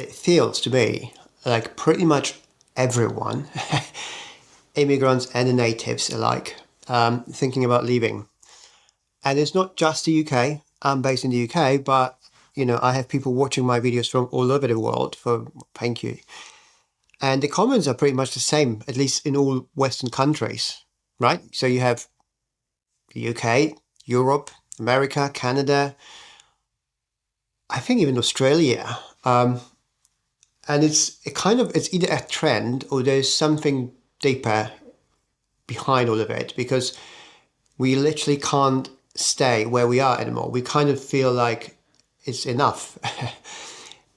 it feels to me like pretty much everyone, immigrants and the natives alike, thinking about leaving. And it's not just the UK. I'm based in the UK, but I have people watching my videos from all over the world. For thank you. And the comments are pretty much the same, at least in all Western countries, right? So you have the UK, Europe, America, Canada, I think even Australia. And it's either a trend or there's something deeper behind all of it because we literally can't stay where we are anymore. We kind of feel like it's enough.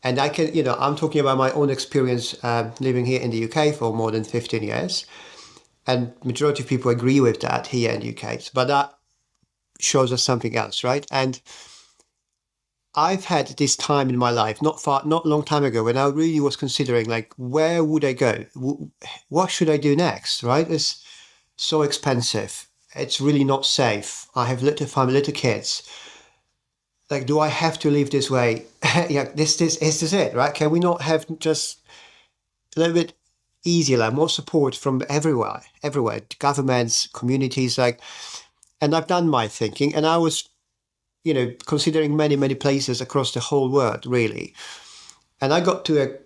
And I'm talking about my own experience living here in the UK for more than 15 years. And majority of people agree with that here in the UK. But that shows us something else, right? And I've had this time in my life, not a long time ago, when I really was considering like, where would I go? What should I do next, right? It's so expensive. It's really not safe. I have little family, little kids. Like, do I have to live this way? Yeah, this is this it, right? Can we not have just a little bit easier, like more support from everywhere, governments, communities, like. And I've done my thinking, and I was, considering many places across the whole world, really. And I got to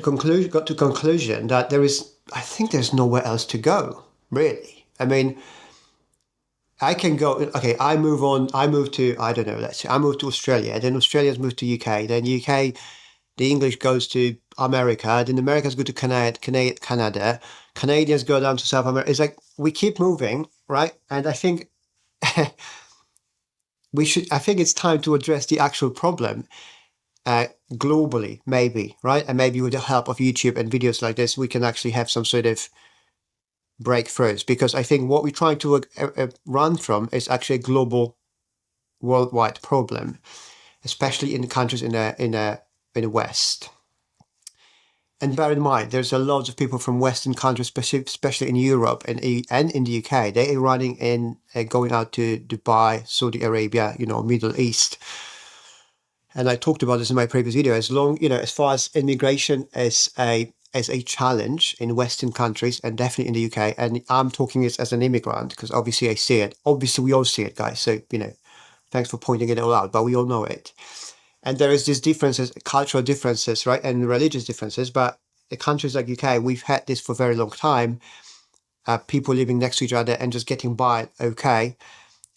conclusion that I think there's nowhere else to go, really. I mean, I can go, okay, I move on, I move to, I don't know, let's say I move to Australia, then Australia's moved to UK, then UK, the English goes to America, then Americans go to Canada, Canadians go down to South America. It's like we keep moving, right? And I think I think it's time to address the actual problem globally, maybe, right? And maybe with the help of YouTube and videos like this, we can actually have some sort of breakthroughs, because I think what we're trying to run from is actually a global, worldwide problem, especially in countries in the West. And bear in mind, there's a lot of people from Western countries, especially in Europe and in the UK. They are running in, going out to Dubai, Saudi Arabia, Middle East. And I talked about this in my previous video. As far as immigration as a challenge in Western countries and definitely in the UK, and I'm talking this as an immigrant because obviously I see it. Obviously, we all see it, guys. So thanks for pointing it all out, but we all know it. And there is these differences, cultural differences, right, and religious differences. But in countries like UK, we've had this for a very long time. People living next to each other and just getting by okay.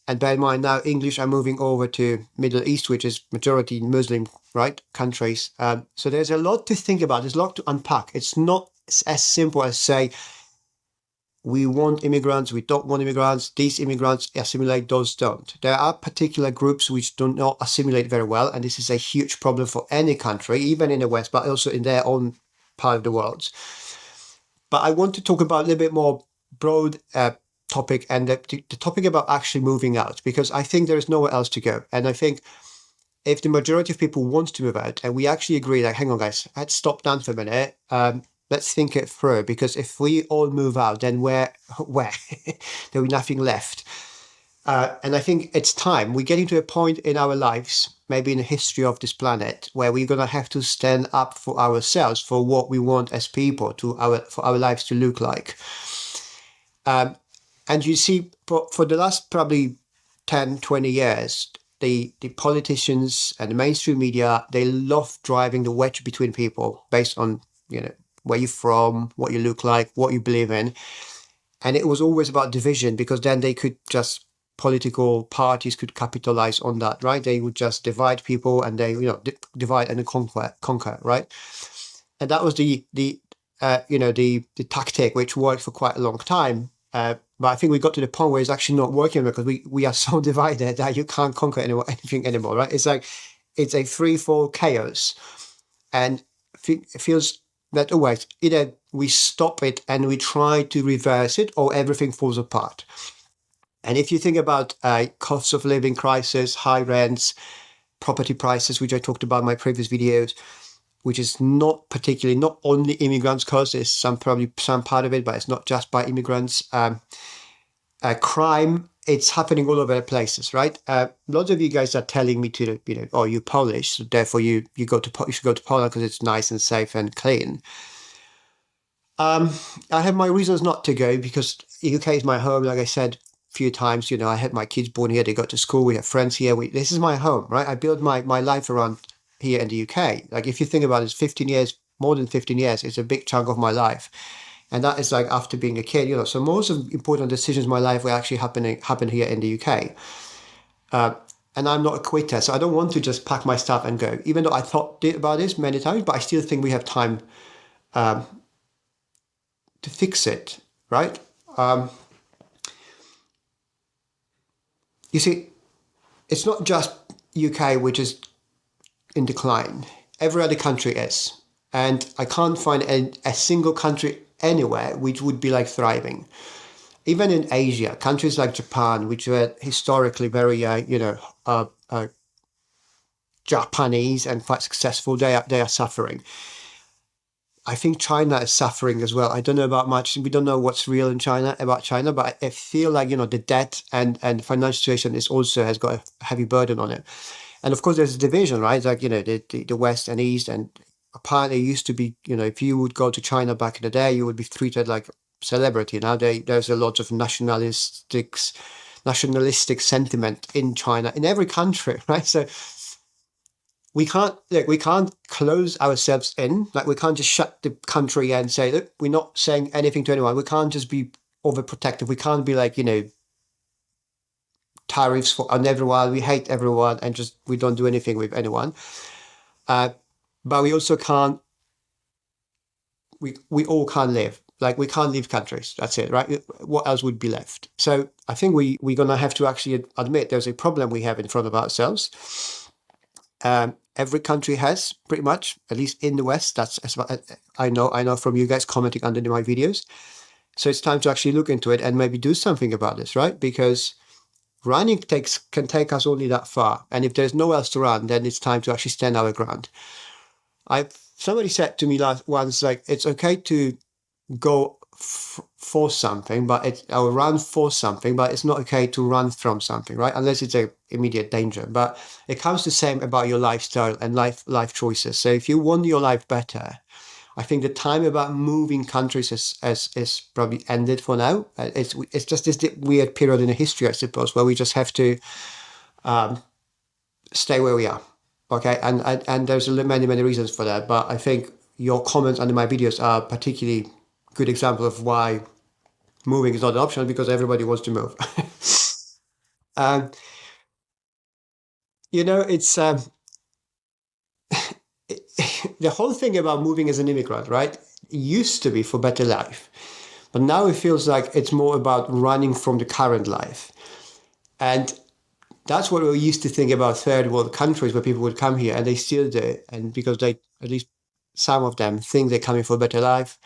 And bear in mind now, English are moving over to Middle East, which is majority Muslim, right, countries. So there's a lot to think about. There's a lot to unpack. It's not as simple as say, we want immigrants, we don't want immigrants, these immigrants assimilate, those don't. There are particular groups which do not assimilate very well, and this is a huge problem for any country, even in the West, but also in their own part of the world. But I want to talk about a little bit more broad topic, and the topic about actually moving out, because I think there is nowhere else to go. And I think if the majority of people want to move out, and we actually agree, like, hang on, guys, let's stop down for a minute. Let's think it through, because if we all move out, then where there'll be nothing left. And I think it's time. We're getting to a point in our lives, maybe in the history of this planet, where we're going to have to stand up for ourselves, for what we want as people, for our lives to look like. And you see, for the last probably 10, 20 years, the politicians and the mainstream media, they love driving the wedge between people based on, where you're from, what you look like, what you believe in. And it was always about division, because then political parties could capitalize on that, right? They would just divide people, and they, divide and conquer, right? And that was the tactic which worked for quite a long time. But I think we got to the point where it's actually not working, because we are so divided that you can't conquer anything anymore, right? It's like, it's a free-for-all chaos. And it feels that always either we stop it and we try to reverse it, or everything falls apart. And if you think about costs of living crisis, high rents, property prices, which I talked about in my previous videos, which is not only immigrants' cause, there's probably some part of it, but it's not just by immigrants. Crime it's happening all over the places, right? Lots of you guys are telling me to, oh, you're Polish, so therefore you should go to Poland because it's nice and safe and clean. I have my reasons not to go because UK is my home. Like I said a few times, I had my kids born here. They go to school. We have friends here. This is my home, right? I built my life around here in the UK. Like if you think about it, it's 15 years, more than 15 years. It's a big chunk of my life. And that is like after being a kid, So most of the important decisions in my life were actually happen here in the UK. And I'm not a quitter, so I don't want to just pack my stuff and go. Even though I thought about this many times, but I still think we have time to fix it, right? You see, it's not just UK which is in decline. Every other country is. And I can't find a single country anywhere which would be like thriving. Even in Asia, countries like Japan, which were historically very, Japanese and quite successful, they are suffering. I think China is suffering as well. I don't know about much. We don't know what's real in China about China, but I feel like the debt and financial situation is also has got a heavy burden on it. And of course, there's a division, right? Like the West and East, and apparently it used to be if you would go to China back in the day, you would be treated like celebrity. Now there's a lot of nationalistic sentiment in China, in every country, right? So we can't close ourselves in. Like we can't just shut the country and say, look, we're not saying anything to anyone. We can't just be overprotective. We can't be like, tariffs on everyone. We hate everyone and just we don't do anything with anyone. But we also can't. We all can't live. Like we can't leave countries. That's it, right? What else would be left? So I think we're gonna have to actually admit there's a problem we have in front of ourselves. Every country has pretty much, at least in the West. That's as I know from you guys commenting under my videos. So it's time to actually look into it and maybe do something about this, right? Because running can take us only that far, and if there's nowhere else to run, then it's time to actually stand our ground. Somebody said to me once, like it's okay to go for something, or run for something, but it's not okay to run from something, right? Unless it's a immediate danger. But it comes the same about your lifestyle and life choices. So if you want your life better, I think the time about moving countries is probably ended for now. It's just this weird period in the history, I suppose, where we just have to stay where we are. Okay, and there's many reasons for that. But I think your comments under my videos are particularly good example of why moving is not an option, because everybody wants to move. um, it's the whole thing about moving as an immigrant, right? It used to be for better life, but now it feels like it's more about running from the current life. And that's what we used to think about third world countries, where people would come here, and they still do. And because they, at least some of them, think they're coming for a better life.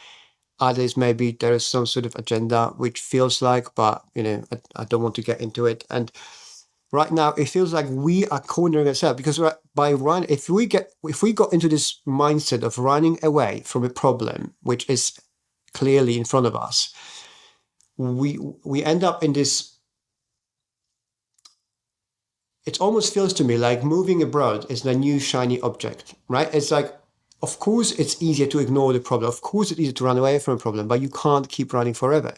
Others, maybe there is some sort of agenda, which feels like, but I don't want to get into it. And right now, it feels like we are cornering ourselves, because if we got into this mindset of running away from a problem which is clearly in front of us, we end up in this. It almost feels to me like moving abroad is the new shiny object, right? It's like, of course, it's easier to ignore the problem. Of course, it's easier to run away from a problem, but you can't keep running forever.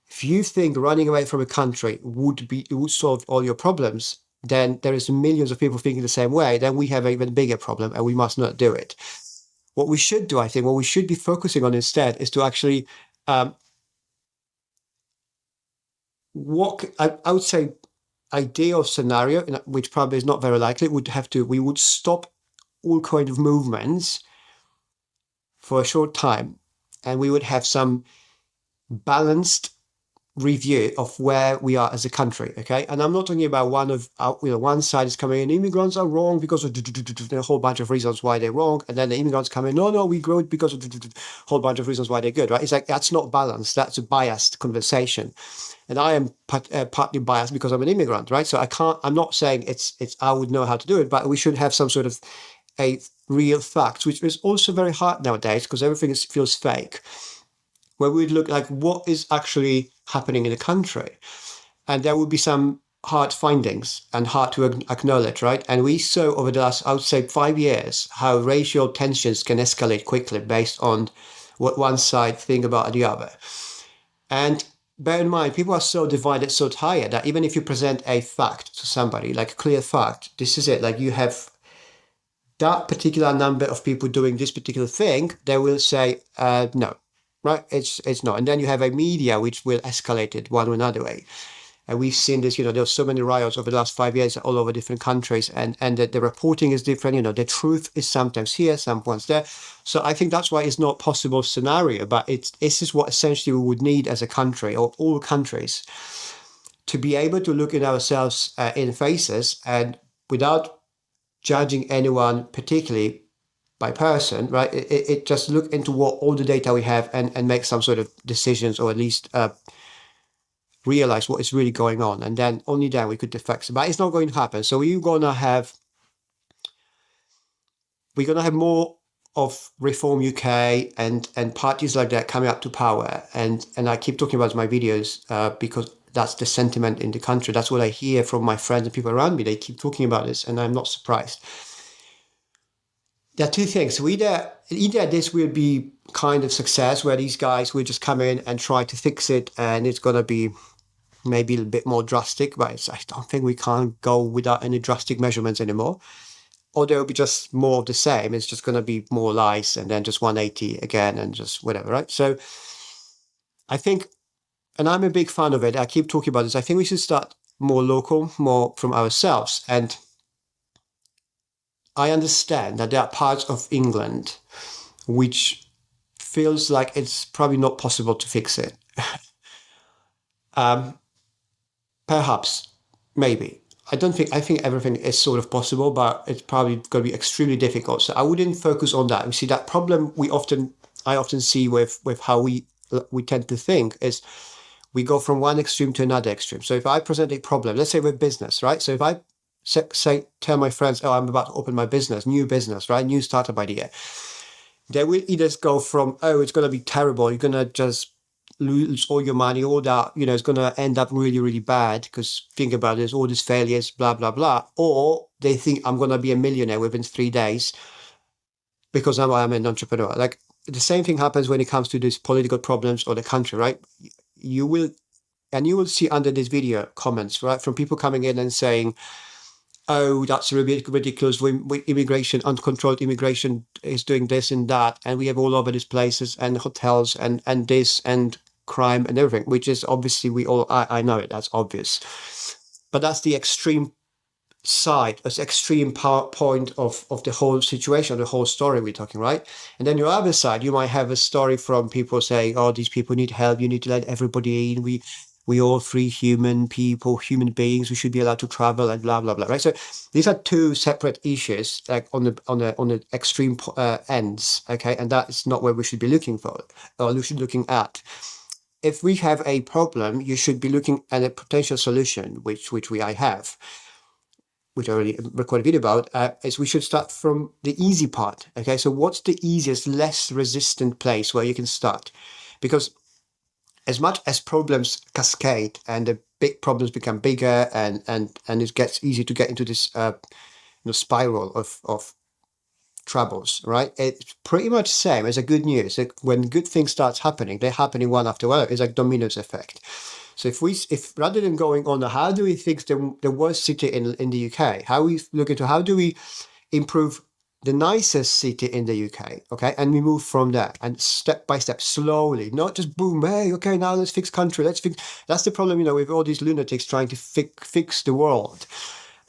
If you think running away from a country would solve all your problems, then there is millions of people thinking the same way. Then we have an even bigger problem, and we must not do it. What we should do, I think, what we should be focusing on instead is to actually I would say, ideal scenario, which probably is not very likely, we would stop all kind of movements for a short time, and we would have some balanced review of where we are as a country. Okay, and I'm not talking about one side is coming in, immigrants are wrong because of a whole bunch of reasons why they're wrong, and then the immigrants come in, no, we grow because of a whole bunch of reasons why they're good, right? It's like, that's not balanced. That's a biased conversation. And I am partly biased because I'm an immigrant, right? So I'm not saying I would know how to do it, but we should have some sort of a real fact, which is also very hard nowadays because everything feels fake, where we'd look like what is actually happening in the country. and there will be some hard findings and hard to acknowledge, right? And we saw over the last, I would say, 5 years, how racial tensions can escalate quickly based on what one side think about the other. And bear in mind, people are so divided, so tired that even if you present a fact to somebody, like a clear fact, this is it, like you have that particular number of people doing this particular thing, they will say, no, right? It's not. And then you have a media which will escalate it one or another way. And we've seen this, there's so many riots over the last 5 years all over different countries, and the reporting is different. The truth is sometimes here, sometimes there. So I think that's why it's not possible scenario, but this is what essentially we would need as a country, or all countries, to be able to look at ourselves in faces and without judging anyone particularly by person, right? It just look into what all the data we have and make some sort of decisions, or at least realize what is really going on, and then only then we could fix it. But it's not going to happen. So we're gonna have more of Reform UK and parties like that coming up to power. And I keep talking about my videos because that's the sentiment in the country. That's what I hear from my friends and people around me. They keep talking about this, and I'm not surprised. There are two things. So either this will be kind of success where these guys will just come in and try to fix it, and it's gonna be maybe a bit more drastic, but I don't think we can't go without any drastic measurements anymore. Or there will be just more of the same. It's just going to be more lies and then just 180 again and just whatever, right? So I think, and I'm a big fan of it, I keep talking about this, I think we should start more local, more from ourselves. And I understand that there are parts of England which feels like it's probably not possible to fix it. Perhaps, maybe. I think everything is sort of possible, but it's probably going to be extremely difficult. So I wouldn't focus on that. We see that problem I often see with how we tend to think is we go from one extreme to another extreme. So if I present a problem, let's say with business, right? So if I tell my friends, oh, I'm about to open my business, new business, right? New startup idea. They will either go from, oh, it's going to be terrible. You're going to just lose all your money, all that, it's going to end up really, really bad because think about this, all these failures, blah, blah, blah. Or they think I'm going to be a millionaire within 3 days because I'm an entrepreneur. Like the same thing happens when it comes to these political problems or the country, right? You will see under this video comments, right, from people coming in and saying, oh, that's ridiculous. Immigration, uncontrolled immigration is doing this and that. And we have all over these places and hotels and this and crime and everything, which is obviously I know it, that's obvious. But that's the extreme side, that's extreme point of the whole situation, the whole story we're talking, right? And then your other side, you might have a story from people saying, oh, these people need help. You need to let everybody in. We all free human beings. We should be allowed to travel and blah blah blah. Right. So these are two separate issues, like on the extreme ends. Okay, and that is not where we should be looking for, or we should be looking at. If we have a problem, you should be looking at a potential solution, which I have, which I already recorded a video about. Is we should start from the easy part. Okay, so what's the easiest, less resistant place where you can start? Because as much as problems cascade and the big problems become bigger and it gets easy to get into this spiral of troubles, right? It's pretty much the same as a good news. Like when good things starts happening, they're happening one after one. It's like dominoes effect. So if rather than going on, how do we fix the worst city in the UK? How do we improve the nicest city in the UK, okay? And we move from there and step by step, slowly, not just boom, hey, okay, now let's fix country, let's fix. That's the problem, with all these lunatics trying to fix the world.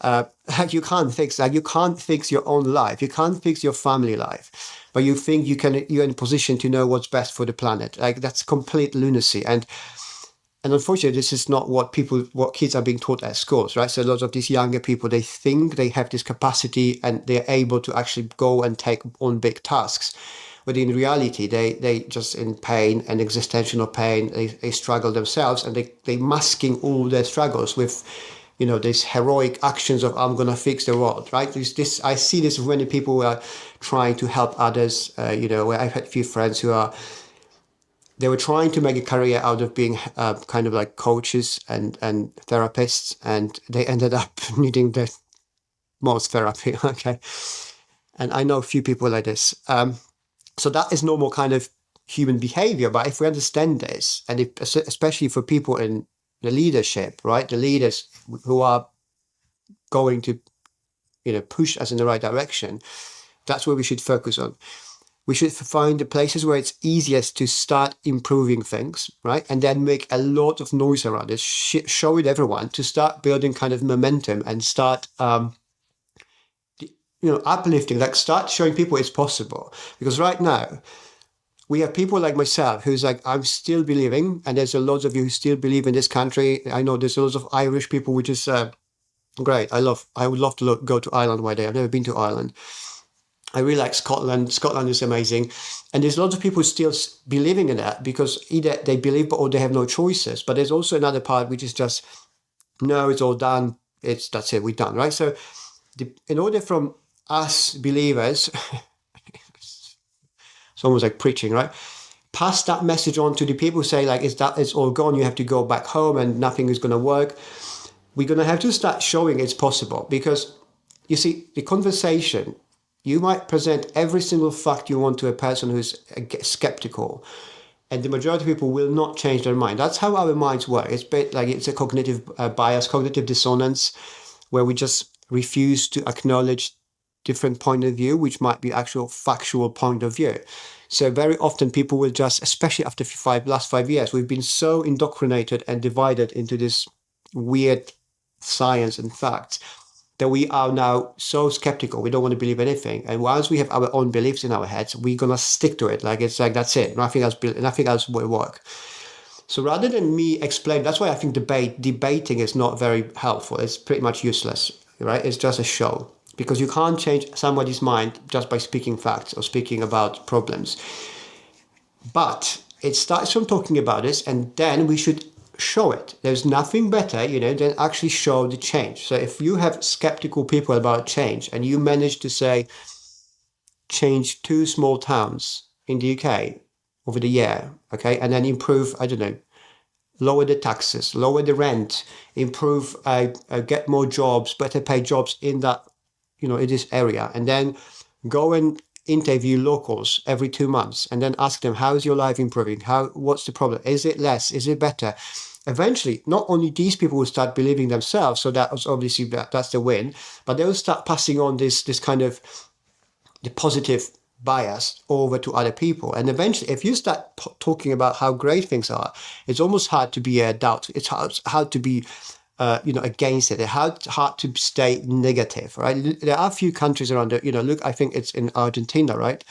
You can't fix your own life, you can't fix your family life, but you think you're in a position to know what's best for the planet. Like that's complete lunacy. And unfortunately, this is not what kids are being taught at schools, right? So a lot of these younger people, they think they have this capacity and they're able to actually go and take on big tasks. But in reality, they just in pain and existential pain, they struggle themselves, and they masking all their struggles with, these heroic actions of I'm going to fix the world, right? I see this with many people who are trying to help others, where I've had a few friends who are they were trying to make a career out of being kind of like coaches and therapists, and they ended up needing the most therapy. Okay, and I know a few people like this. So that is normal kind of human behavior. But if we understand this, and if, especially for people in the leadership, right, the leaders who are going to, push us in the right direction, that's where we should focus on. We should find the places where it's easiest to start improving things, right? And then make a lot of noise around it, show it everyone to start building kind of momentum and start, uplifting, like start showing people it's possible. Because right now, we have people like myself who's like, I'm still believing, and there's a lot of you who still believe in this country. I know there's a lot of Irish people, which is great. I would love to go to Ireland one day. I've never been to Ireland. I really like Scotland. Scotland is amazing. And there's lots of people still believing in that because either they believe or they have no choices. But there's also another part which is just, no, it's all done. That's it, we're done, right? So in order from us believers, it's almost like preaching, right? Pass that message on to the people who say like, it's all gone. You have to go back home and nothing is going to work. We're going to have to start showing it's possible because you see the conversation, you might present every single fact you want to a person who's skeptical, and the majority of people will not change their mind. That's how our minds work. It's a bit like it's a cognitive bias, cognitive dissonance, where we just refuse to acknowledge different point of view, which might be actual factual point of view. So very often people will just, especially after last 5 years, we've been so indoctrinated and divided into this weird science and facts that we are now so skeptical. We don't want to believe anything. And once we have our own beliefs in our heads, we're going to stick to it. Like, it's like, that's it. Nothing else will work. So rather than me explain, that's why I think debating is not very helpful. It's pretty much useless, right? It's just a show because you can't change somebody's mind just by speaking facts or speaking about problems. But it starts from talking about this, and then we should show it. There's nothing better, than actually show the change. So if you have skeptical people about change and you manage to say, change 2 small towns in the UK over the year, okay, and then improve, I don't know, lower the taxes, lower the rent, improve, get more jobs, better paid jobs in that, in this area, and then go and interview locals every 2 months and then ask them, how's your life improving? What's the problem? Is it less? Is it better? Eventually, not only these people will start believing themselves, so that was obviously that's the win, but they will start passing on this kind of the positive bias over to other people. And eventually, if you start talking about how great things are, it's almost hard to be a doubt. It's hard to be against it. It's hard to stay negative, right? There are a few countries around it, look, I think it's in Argentina, right?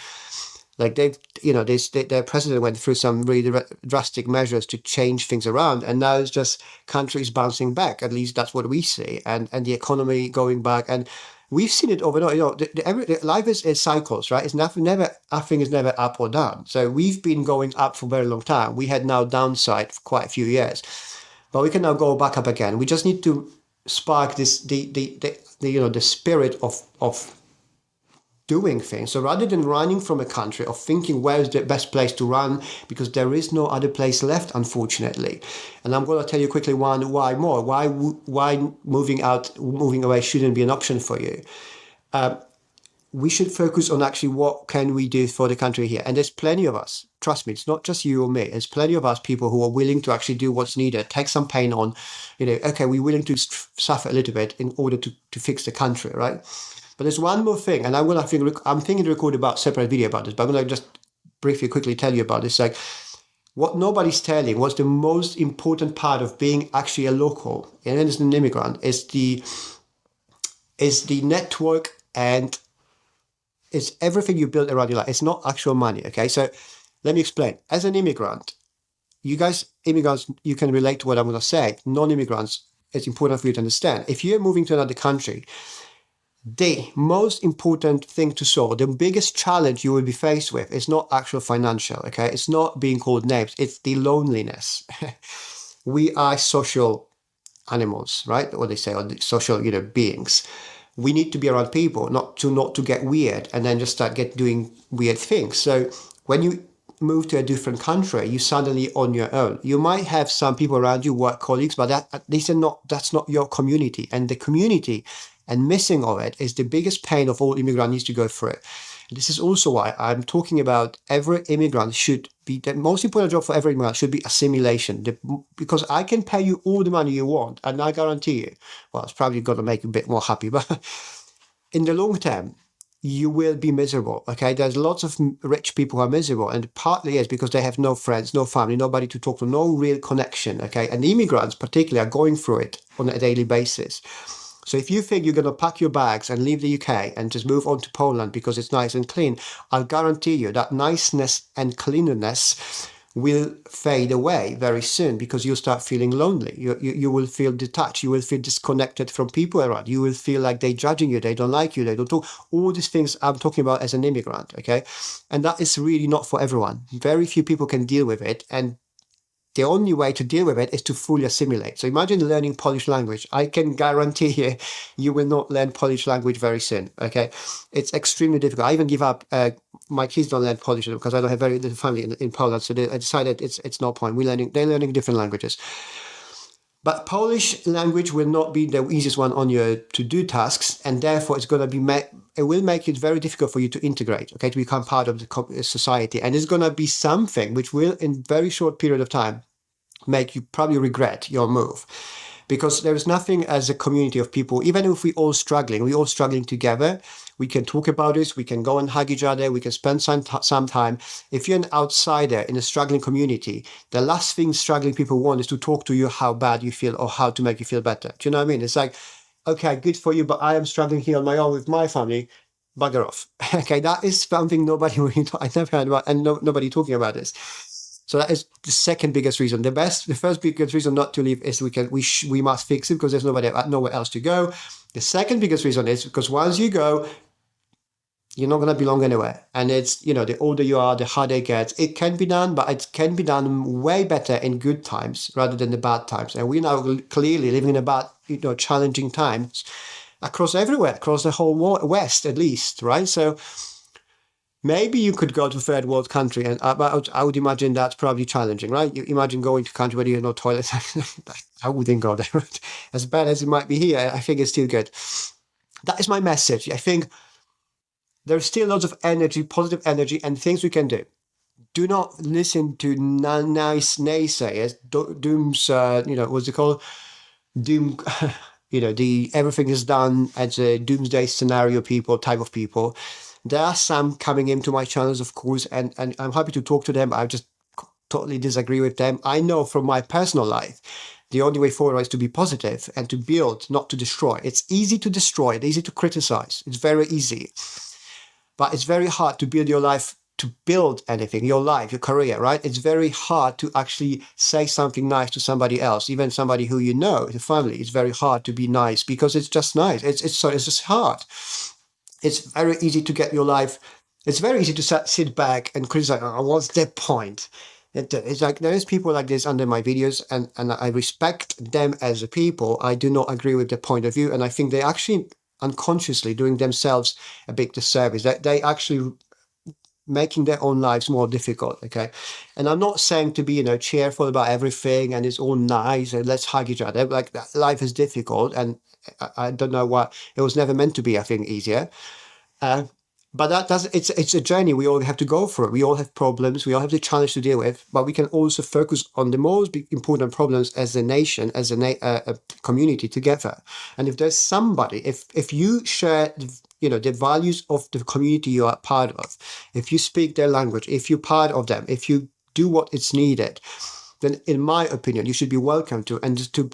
Like their president went through some really drastic measures to change things around, and now it's just countries bouncing back. At least that's what we see, and the economy going back, and we've seen it over and over. Life is cycles, right? It's nothing is never up or down. So we've been going up for a very long time. We had now downside for quite a few years, but we can now go back up again. We just need to spark this the spirit of doing things. So rather than running from a country, of thinking where is the best place to run, because there is no other place left, unfortunately. And I'm going to tell you quickly why moving away shouldn't be an option for you. We should focus on actually what can we do for the country here. And there's plenty of us. Trust me, it's not just you or me. There's plenty of us people who are willing to actually do what's needed, take some pain on, okay, we're willing to suffer a little bit in order to fix the country, right? But there's one more thing, and I'm thinking to record about separate video about this, but I'm going to just briefly, quickly tell you about this. Like, what nobody's telling, what's the most important part of being actually a local and as an immigrant is the network, and it's everything you build around your life. It's not actual money. Okay, so let me explain. As an immigrant, you guys, immigrants, you can relate to what I'm going to say. Non-immigrants, it's important for you to understand. If you're moving to another country, the most important thing to solve, the biggest challenge you will be faced with is not actual financial, okay? It's not being called names, it's the loneliness. We are social animals, right? Or they say, or social, beings. We need to be around people, not to get weird and then just start doing weird things. So when you move to a different country, you're suddenly on your own. You might have some people around you, work colleagues, but that's not your community. And the community and missing of it is the biggest pain of all immigrants needs to go through. This is also why I'm talking about every immigrant should be, the most important job for every immigrant should be assimilation. Because I can pay you all the money you want, and I guarantee you, well, it's probably going to make you a bit more happy, but in the long term, you will be miserable. Okay, there's lots of rich people who are miserable, and partly is because they have no friends, no family, nobody to talk to, no real connection. Okay, and immigrants particularly are going through it on a daily basis. So if you think you're going to pack your bags and leave the UK and just move on to Poland because it's nice and clean, I'll guarantee you that niceness and cleanliness will fade away very soon because you'll start feeling lonely. You will feel detached. You will feel disconnected from people around. You will feel like they're judging you. They don't like you. They don't talk. All these things I'm talking about as an immigrant, okay? And that is really not for everyone. Very few people can deal with it. And the only way to deal with it is to fully assimilate. So imagine learning Polish language. I can guarantee you, you will not learn Polish language very soon. Okay, it's extremely difficult. I even give up. My kids don't learn Polish because I don't have very little family in Poland. So I decided it's no point. They're learning different languages. But Polish language will not be the easiest one on your to-do tasks, and therefore it's going to be it will make it very difficult for you to integrate, okay, to become part of the society. And it's going to be something which will, in very short period of time, make you probably regret your move. Because there is nothing as a community of people, even if we're all struggling together. We can talk about this, we can go and hug each other, we can spend some time. If you're an outsider in a struggling community, the last thing struggling people want is to talk to you how bad you feel or how to make you feel better. Do you know what I mean? It's like, okay, good for you, but I am struggling here on my own with my family. Bugger off. Okay, that is something nobody really I never heard about, and nobody talking about this. So that is the second biggest reason. The first biggest reason not to leave is we must fix it because there's nowhere else to go. The second biggest reason is because once you go, you're not going to belong anywhere. And it's, the older you are, the harder it gets. It can be done, but it can be done way better in good times rather than the bad times. And we're now clearly living in a bad, challenging times across everywhere, across the whole West at least, right? So maybe you could go to a third world country, and I would imagine that's probably challenging, right? You imagine going to a country where you have no toilets. I wouldn't go there. Right? As bad as it might be here, I think it's still good. That is my message. I think there's still lots of energy, positive energy, and things we can do. Do not listen to nice naysayers, dooms, what's it called? Doom, the everything is done as a doomsday scenario type of people. There are some coming into my channels, of course, and I'm happy to talk to them. I just totally disagree with them. I know from my personal life, the only way forward is to be positive and to build, not to destroy. It's easy to destroy. It's easy to criticize. It's very easy. But it's very hard to build your life, to build anything, your life, your career, right? It's very hard to actually say something nice to somebody else, even somebody who you know, the family. It's very hard to be nice because it's just nice. It's just hard. It's very easy to get your life. It's very easy to sit back and criticize. Oh, what's the point? It's like there is people like this under my videos, and I respect them as a people. I do not agree with their point of view, and I think they actually unconsciously doing themselves a big disservice. That they actually making their own lives more difficult. Okay, and I'm not saying to be cheerful about everything and it's all nice and let's hug each other. Like life is difficult, and I don't know what it was never meant to be. I think easier. But that doesn't. It's a journey we all have to go through. We all have problems. We all have the challenge to deal with. But we can also focus on the most important problems as a nation, as a community together. And if there's somebody, if you share, the values of the community you are part of, if you speak their language, if you're part of them, if you do what is needed, then in my opinion, you should be welcome to and to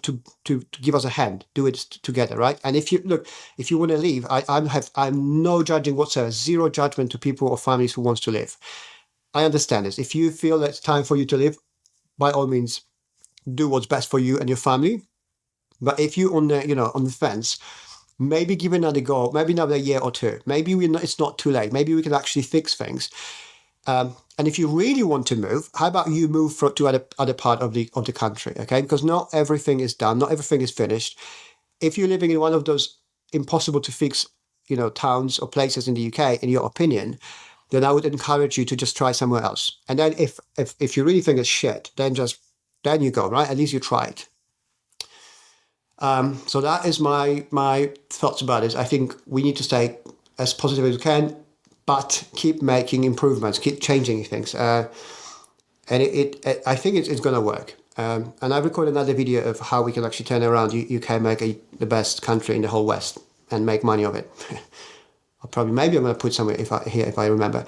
give us a hand, do it together, right? And if you want to leave, I'm no judging whatsoever, zero judgment to people or families who wants to live. I understand this. If you feel that it's time for you to live, by all means, do what's best for you and your family. But if you're on the fence, maybe give another go, maybe another year or two. Maybe it's not too late. Maybe we can actually fix things. And if you really want to move, how about you move to other part of the country, okay? Because not everything is done, not everything is finished. If you're living in one of those impossible to fix, towns or places in the UK, in your opinion, then I would encourage you to just try somewhere else. And then if you really think it's shit, then you go, right? At least you tried. So that is my thoughts about it. I think we need to stay as positive as we can, but keep making improvements, keep changing things. And I think it's going to work. And I recorded another video of how we can actually turn around UK, make the best country in the whole West and make money of it. Maybe I'm going to put somewhere if I remember.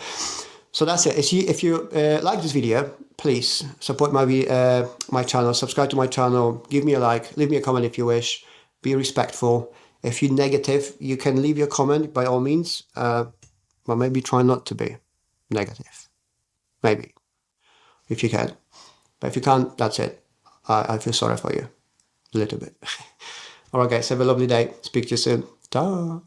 So that's it. If you like this video, please support my channel, subscribe to my channel, give me a like, leave me a comment if you wish, be respectful. If you're negative, you can leave your comment by all means, but maybe try not to be negative. Maybe, if you can. But if you can't, that's it. I feel sorry for you, a little bit. All right, guys, have a lovely day. Speak to you soon. Ta.